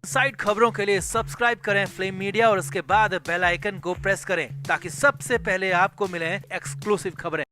Side खबरों के लिए सब्सक्राइब करें फ्लेम मीडिया और उसके बाद बेल आइकन को प्रेस करें ताकि सबसे पहले आपको मिले एक्सक्लूसिव खबरें।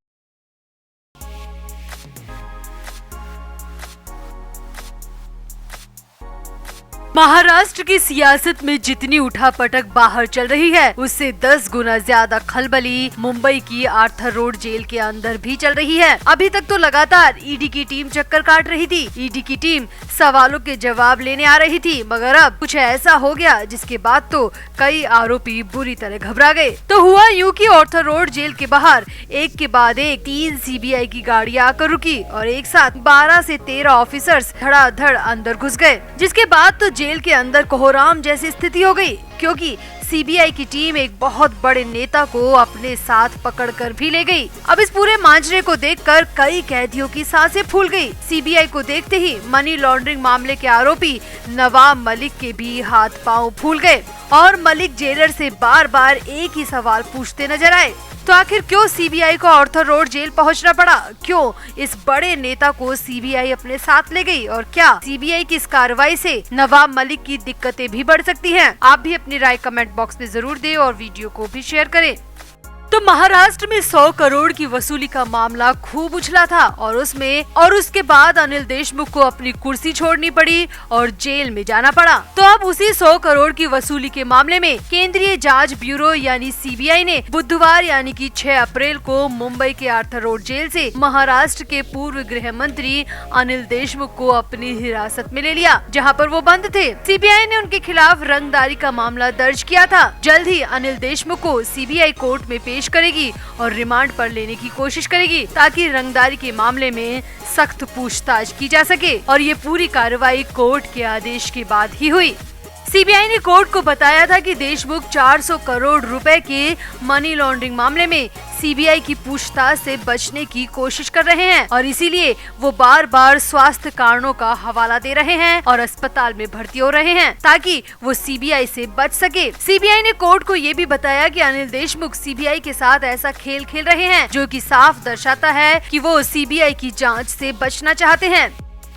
महाराष्ट्र की सियासत में जितनी उठापटक बाहर चल रही है उससे 10 गुना ज्यादा खलबली मुंबई की आर्थर रोड जेल के अंदर भी चल रही है। अभी तक तो लगातार ईडी की टीम चक्कर काट रही थी। ईडी की टीम सवालों के जवाब लेने आ रही थी, मगर अब कुछ ऐसा हो गया जिसके बाद तो कई आरोपी बुरी तरह घबरा गए। तो हुआ यूं कि आर्थर रोड जेल के बाहर एक के बाद एक 3 सीबीआई की गाड़ियां आकर रुकी और एक साथ 12 से 13 ऑफिसर्स धड़ाधड़ अंदर घुस गए, जिसके बाद तो जेल के अंदर कोहराम जैसी स्थिति हो गई, क्योंकि सीबीआई की टीम एक बहुत बड़े नेता को अपने साथ पकड़कर भी ले गई। अब इस पूरे मांजरे को देखकर कई कैदियों की सांसें फूल गई। सीबीआई को देखते ही मनी लॉन्ड्रिंग मामले के आरोपी नवाब मलिक के भी हाथ पांव फूल गए और मलिक जेलर से बार बार एक ही सवाल पूछते नजर आए। तो आखिर क्यों सीबीआई को आर्थर रोड जेल पहुंचना पड़ा? क्यों इस बड़े नेता को सीबीआई अपने साथ ले गई? और क्या सीबीआई की इस कार्रवाई से नवाब मलिक की दिक्कतें भी बढ़ सकती हैं? आप भी अपनी राय कमेंट बॉक्स में जरूर दें और वीडियो को भी शेयर करें। तो महाराष्ट्र में 100 करोड़ की वसूली का मामला खूब उछला था और उसके बाद अनिल देशमुख को अपनी कुर्सी छोड़नी पड़ी और जेल में जाना पड़ा। तो अब उसी 100 करोड़ की वसूली के मामले में केंद्रीय जांच ब्यूरो यानी सीबीआई ने बुधवार यानी कि 6 अप्रैल को मुंबई के आर्थर रोड जेल से महाराष्ट्र के पूर्व गृह मंत्री अनिल देशमुख को अपनी हिरासत में ले लिया, जहां पर वो बंद थे। सीबीआई ने उनके खिलाफ रंगदारी का मामला दर्ज किया था। जल्द ही अनिल देशमुख को सीबीआई कोर्ट में पेश करेगी और रिमांड पर लेने की कोशिश करेगी ताकि रंगदारी के मामले में सख्त पूछताछ की जा सके। और ये पूरी कार्रवाई कोर्ट के आदेश के बाद ही हुई। सीबीआई ने कोर्ट को बताया था कि देशमुख 400 करोड़ रुपए के मनी लॉन्ड्रिंग मामले में सीबीआई की पूछताछ से बचने की कोशिश कर रहे हैं और इसीलिए वो बार बार स्वास्थ्य कारणों का हवाला दे रहे हैं और अस्पताल में भर्ती हो रहे हैं ताकि वो सीबीआई से बच सके। सीबीआई ने कोर्ट को ये भी बताया कि अनिल देशमुख सीबीआई के साथ ऐसा खेल खेल रहे हैं जो कि साफ दर्शाता है कि वो सीबीआई की जांच से बचना चाहते हैं।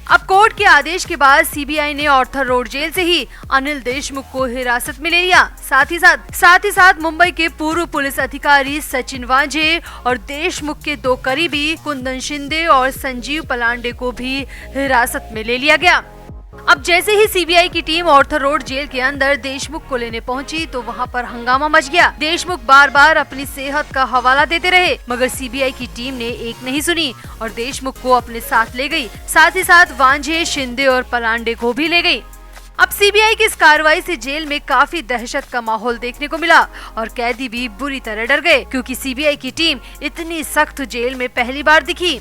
अब कोर्ट के आदेश के बाद सीबीआई ने आर्थर रोड जेल से ही अनिल देशमुख को हिरासत में ले लिया। साथ ही साथ मुंबई के पूर्व पुलिस अधिकारी सचिन वांझे और देशमुख के 2 करीबी कुंदन शिंदे और संजीव पलांडे को भी हिरासत में ले लिया गया। अब जैसे ही सीबीआई की टीम आर्थर रोड जेल के अंदर देशमुख को लेने पहुंची तो वहां पर हंगामा मच गया। देशमुख बार बार अपनी सेहत का हवाला देते रहे, मगर सीबीआई की टीम ने एक नहीं सुनी और देशमुख को अपने साथ ले गई। साथ ही साथ वांझे, शिंदे और पलांडे को भी ले गई। अब सीबीआई की इस कार्रवाई से जेल में काफी दहशत का माहौल देखने को मिला और कैदी भी बुरी तरह डर गए, क्योंकि सीबीआई की टीम इतनी सख्त जेल में पहली बार दिखी।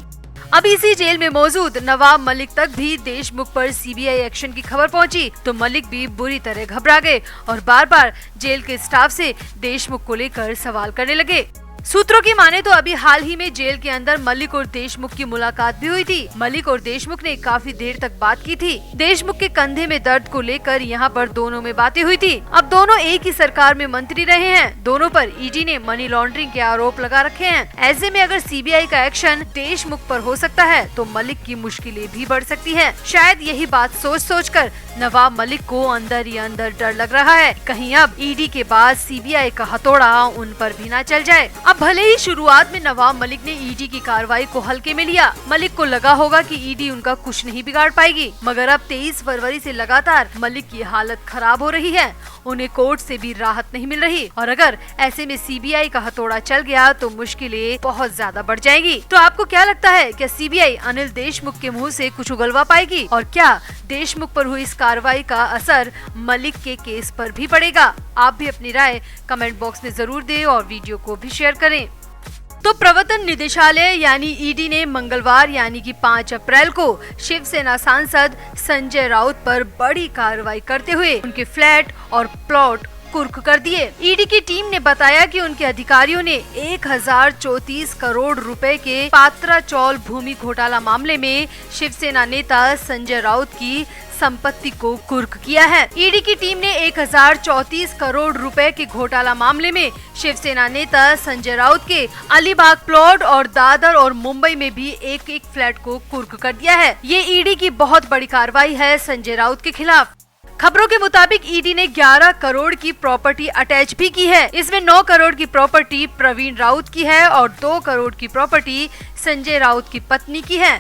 अब इसी जेल में मौजूद नवाब मलिक तक भी देशमुख पर सीबीआई एक्शन की खबर पहुंची तो मलिक भी बुरी तरह घबरा गए और बार बार जेल के स्टाफ से देशमुख को लेकर सवाल करने लगे। सूत्रों की माने तो अभी हाल ही में जेल के अंदर मलिक और देशमुख की मुलाकात भी हुई थी। मलिक और देशमुख ने काफी देर तक बात की थी। देशमुख के कंधे में दर्द को लेकर यहाँ पर दोनों में बातें हुई थी। अब दोनों एक ही सरकार में मंत्री रहे हैं। दोनों पर ईडी ने मनी लॉन्ड्रिंग के आरोप लगा रखे हैं। ऐसे में अगर सीबीआई का एक्शन देशमुख पर हो सकता है तो मलिक की मुश्किलें भी बढ़ सकती है। शायद यही बात सोच कर नवाब मलिक को अंदर ही अंदर डर लग रहा है, कहीं अब ईडी के बाद सीबीआई का हथौड़ा उन पर भी न चल जाए। अब भले ही शुरुआत में नवाब मलिक ने ईडी की कार्रवाई को हल्के में लिया, मलिक को लगा होगा कि ईडी उनका कुछ नहीं बिगाड़ पाएगी, मगर अब 23 फरवरी से लगातार मलिक की हालत खराब हो रही है। उन्हें कोर्ट से भी राहत नहीं मिल रही और अगर ऐसे में सीबीआई का हथौड़ा चल गया तो मुश्किलें बहुत ज्यादा बढ़ जाएंगी। तो आपको क्या लगता है, क्या सीबीआई अनिल देशमुख के मुंह से कुछ उगलवा पाएगी और क्या देशमुख पर हुई इस कार्रवाई का असर मलिक के केस पर भी पड़ेगा? आप भी अपनी राय कमेंट बॉक्स में जरूर दें और वीडियो को भी शेयर करें। तो प्रवर्तन निदेशालय यानी ईडी ने मंगलवार यानी कि 5 अप्रैल को शिवसेना सांसद संजय राउत पर बड़ी कार्रवाई करते हुए उनके फ्लैट और प्लॉट कुर्क कर दिए। ईडी की टीम ने बताया कि उनके अधिकारियों ने 1034 करोड़ रुपए के पात्रा चौल भूमि घोटाला मामले में शिवसेना नेता संजय राउत की संपत्ति को कुर्क किया है। ईडी की टीम ने 1034 करोड़ रुपए के घोटाला मामले में शिवसेना नेता संजय राउत के अलीबाग प्लॉट और दादर और मुंबई में भी एक एक फ्लैट को कुर्क कर दिया है। ये ईडी की बहुत बड़ी कार्रवाई है संजय राउत के खिलाफ। खबरों के मुताबिक ईडी ने 11 करोड़ की प्रॉपर्टी अटैच भी की है। इसमें 9 करोड़ की प्रॉपर्टी प्रवीण राउत की है और 2 करोड़ की प्रॉपर्टी संजय राउत की पत्नी की है।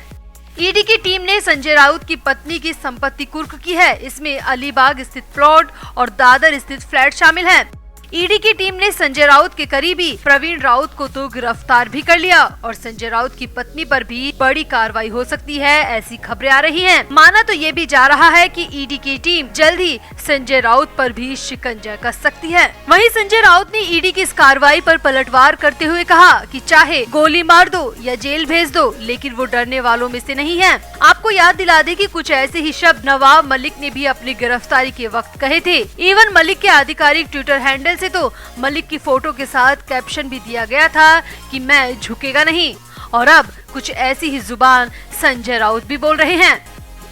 ईडी की टीम ने संजय राउत की पत्नी की संपत्ति कुर्क की है। इसमें अलीबाग स्थित प्लॉट और दादर स्थित फ्लैट शामिल हैं। ईडी की टीम ने संजय राउत के करीबी प्रवीण राउत को तो गिरफ्तार भी कर लिया और संजय राउत की पत्नी पर भी बड़ी कार्रवाई हो सकती है, ऐसी खबरें आ रही हैं। माना तो ये भी जा रहा है कि ईडी की टीम जल्द ही संजय राउत पर भी शिकंजा कस सकती है। वहीं संजय राउत ने ईडी की इस कार्रवाई पर पलटवार करते हुए कहा कि चाहे गोली मार दो या जेल भेज दो, लेकिन वो डरने वालों में से नहीं है। आपको याद दिला दे कि कुछ ऐसे ही शब्द नवाब मलिक ने भी अपनी गिरफ्तारी के वक्त कहे थे। इवन मलिक के आधिकारिक ट्विटर हैंडल से तो मलिक की फोटो के साथ कैप्शन भी दिया गया था कि मैं झुकेगा नहीं। और अब कुछ ऐसी ही जुबान संजय राउत भी बोल रहे हैं।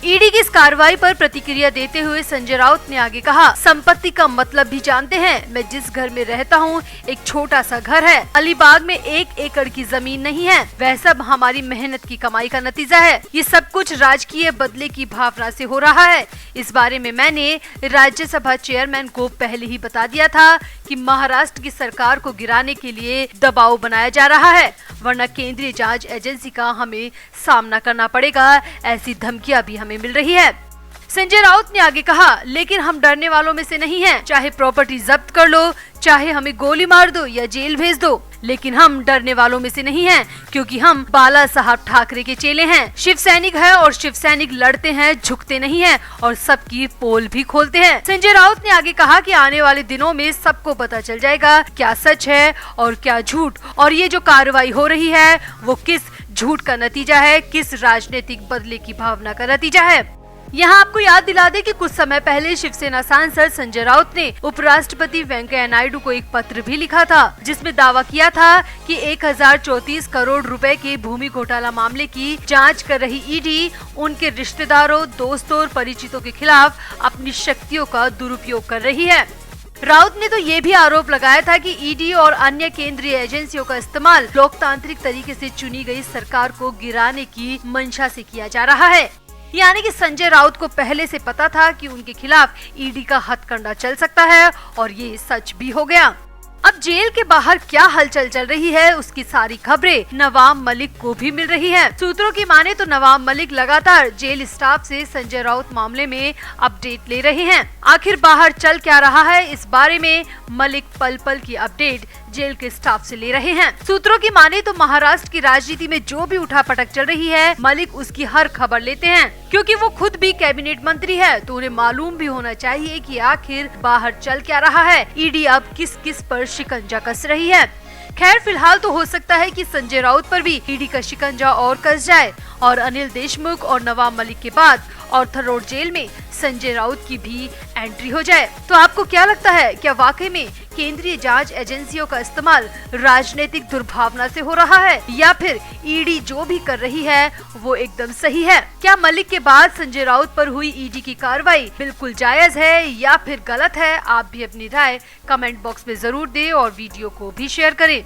ईडी की इस कार्रवाई पर प्रतिक्रिया देते हुए संजय राउत ने आगे कहा, संपत्ति का मतलब भी जानते हैं। मैं जिस घर में रहता हूँ एक छोटा सा घर है। अलीबाग में 1 एकड़ की जमीन नहीं है। वह सब हमारी मेहनत की कमाई का नतीजा है। ये सब कुछ राजकीय बदले की भावना से हो रहा है। इस बारे में मैंने राज्यसभा चेयरमैन को पहले ही बता दिया था कि महाराष्ट्र की सरकार को गिराने के लिए दबाव बनाया जा रहा है, वरना केंद्रीय जांच एजेंसी का हमें सामना करना पड़ेगा। ऐसी धमकियां भी हमें मिल रही है। संजय राउत ने आगे कहा, लेकिन हम डरने वालों में से नहीं हैं। चाहे प्रॉपर्टी जब्त कर लो, चाहे हमें गोली मार दो या जेल भेज दो, लेकिन हम डरने वालों में से नहीं हैं, क्योंकि हम बाला साहब ठाकरे के चेले हैं। शिव सैनिक है और शिव सैनिक लड़ते हैं, झुकते नहीं हैं और सबकी पोल भी खोलते हैं। संजय राउत ने आगे कहा कि आने वाले दिनों में सबको पता चल जाएगा क्या सच है और क्या झूठ, और ये जो कार्रवाई हो रही है वो किस झूठ का नतीजा है, किस राजनीतिक बदले की भावना का नतीजा है। यहाँ आपको याद दिला दे कि कुछ समय पहले शिवसेना सांसद संजय राउत ने उपराष्ट्रपति वेंकैया नायडू को एक पत्र भी लिखा था, जिसमें दावा किया था कि 1034 करोड़ रुपए के भूमि घोटाला मामले की जांच कर रही ईडी उनके रिश्तेदारों, दोस्तों और परिचितों के खिलाफ अपनी शक्तियों का दुरुपयोग कर रही है। राउत ने तो ये भी आरोप लगाया था कि ईडी और अन्य केंद्रीय एजेंसियों का इस्तेमाल लोकतांत्रिक तरीके से चुनी गई सरकार को गिराने की मंशा से किया जा रहा है। यानी कि संजय राउत को पहले से पता था कि उनके खिलाफ ईडी का हथकंडा चल सकता है और ये सच भी हो गया। अब जेल के बाहर क्या हलचल चल रही है, उसकी सारी खबरें नवाब मलिक को भी मिल रही हैं। सूत्रों की माने तो नवाब मलिक लगातार जेल स्टाफ से संजय राउत मामले में अपडेट ले रहे हैं। आखिर बाहर चल क्या रहा है, इस बारे में मलिक पल पल की अपडेट जेल के स्टाफ से ले रहे हैं। सूत्रों की माने तो महाराष्ट्र की राजनीति में जो भी उठापटक चल रही है, मलिक उसकी हर खबर लेते हैं, क्योंकि वो खुद भी कैबिनेट मंत्री है, तो उन्हें मालूम भी होना चाहिए कि आखिर बाहर चल क्या रहा है, ईडी अब किस किस पर शिकंजा कस रही है। खैर, फिलहाल तो हो सकता है कि संजय राउत पर भी ईडी का शिकंजा और कस जाए और अनिल देशमुख और नवाब मलिक के बाद ऑर्थर रोड जेल में संजय राउत की भी एंट्री हो जाए। तो आपको क्या लगता है, क्या वाकई में केंद्रीय जांच एजेंसियों का इस्तेमाल राजनीतिक दुर्भावना से हो रहा है, या फिर ईडी जो भी कर रही है वो एकदम सही है? क्या मलिक के बाद संजय राउत पर हुई ईडी की कार्रवाई बिल्कुल जायज है या फिर गलत है? आप भी अपनी राय कमेंट बॉक्स में जरूर दें और वीडियो को भी शेयर करें।